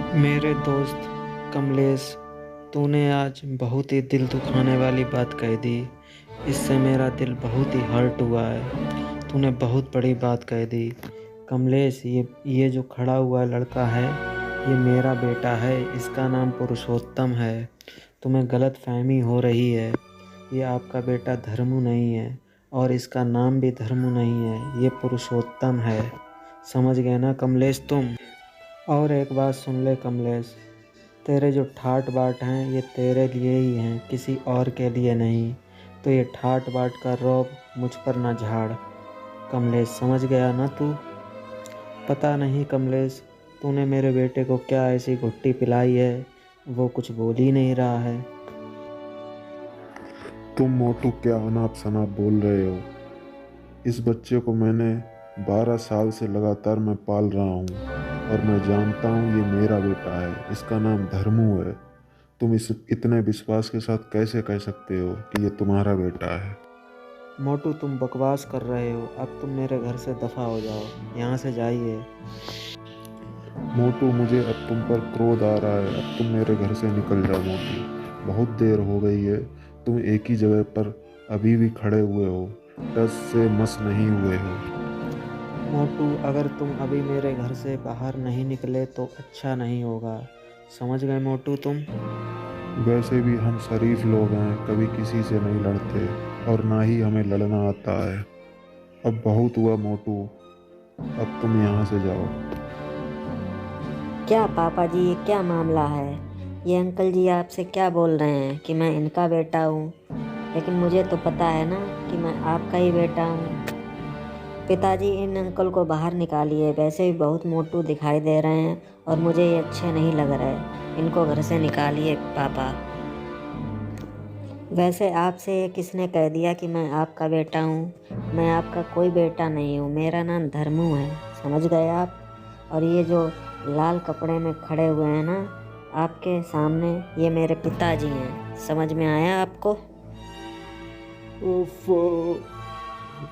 मेरे दोस्त कमलेश, तूने आज बहुत ही दिल दुखाने वाली बात कह दी। इससे मेरा दिल बहुत ही हर्ट हुआ है। तूने बहुत बड़ी बात कह दी। कमलेश, ये जो खड़ा हुआ लड़का है, ये मेरा बेटा है। इसका नाम पुरुषोत्तम है। तुम्हें गलत फहमी हो रही है। ये आपका बेटा धर्मू नहीं है और इसका नाम भी धर्मू नहीं है। ये पुरुषोत्तम है। समझ गए ना कमलेश तुम? और एक बात सुन ले कमलेश, तेरे जो ठाट बाट हैं ये तेरे लिए ही हैं, किसी और के लिए नहीं। तो ये ठाट बाट का रौब मुझ पर ना झाड़। कमलेश, समझ गया ना तू? पता नहीं कमलेश, तूने मेरे बेटे को क्या ऐसी घुट्टी पिलाई है, वो कुछ बोल ही नहीं रहा है। तुम मोटू क्या अनाप शनाप बोल रहे हो? इस बच्चे को मैंने 12 साल से लगातार मैं पाल रहा हूँ और मैं जानता हूँ ये मेरा बेटा है। इसका नाम धर्मू है। तुम इस इतने विश्वास के साथ कैसे कह सकते हो कि ये तुम्हारा बेटा है? मोटू, तुम बकवास कर रहे हो। अब तुम मेरे घर से दफ़ा हो जाओ, यहाँ से जाइए। मोटू, मुझे अब तुम पर क्रोध आ रहा है। अब तुम मेरे घर से निकल जाओ मोटू। बहुत देर हो गई है। तुम एक ही जगह पर अभी भी खड़े हुए हो, टस से मस नहीं हुए हो। मोटू, अगर तुम अभी मेरे घर से बाहर नहीं निकले तो अच्छा नहीं होगा। समझ गए मोटू तुम? वैसे भी हम शरीफ लोग हैं, कभी किसी से नहीं लड़ते और ना ही हमें लड़ना आता है। अब बहुत हुआ मोटू, अब तुम यहाँ से जाओ। क्या पापा जी, ये क्या मामला है? ये अंकल जी आपसे क्या बोल रहे हैं कि मैं इनका बेटा हूँ? लेकिन मुझे तो पता है ना कि मैं आपका ही बेटा हूँ। पिताजी, इन अंकल को बाहर निकालिए। वैसे भी बहुत मोटू दिखाई दे रहे हैं और मुझे ये अच्छे नहीं लग रहे। इनको घर से निकालिए पापा। वैसे आपसे किसने कह दिया कि मैं आपका बेटा हूँ? मैं आपका कोई बेटा नहीं हूँ। मेरा नाम धर्मू है। समझ गए आप? और ये जो लाल कपड़े में खड़े हुए हैं ना आपके सामने, ये मेरे पिताजी हैं। समझ में आया आपको? ओफो,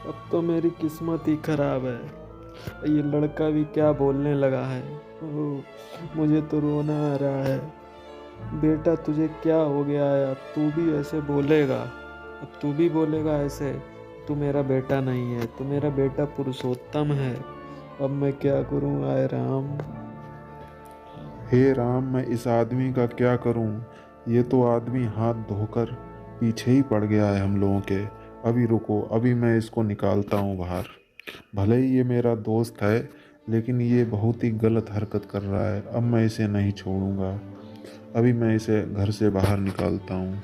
अब तो मेरी किस्मत ही खराब है। ये लड़का भी क्या बोलने लगा है। मुझे तो रोना आ रहा है। बेटा, तुझे क्या हो गया है? अब तू भी ऐसे बोलेगा? अब तू भी बोलेगा ऐसे? तू मेरा बेटा नहीं है, तू मेरा बेटा पुरुषोत्तम है। अब मैं क्या करूं? आए राम। हे राम, मैं इस आदमी का क्या करूं? ये तो आदमी हाथ धोकर पीछे ही पड़ गया है हम लोगों के। अभी रुको, अभी मैं इसको निकालता हूं बाहर। भले ही ये मेरा दोस्त है, लेकिन ये बहुत ही गलत हरकत कर रहा है। अब मैं इसे नहीं छोड़ूंगा। अभी मैं इसे घर से बाहर निकालता हूँ।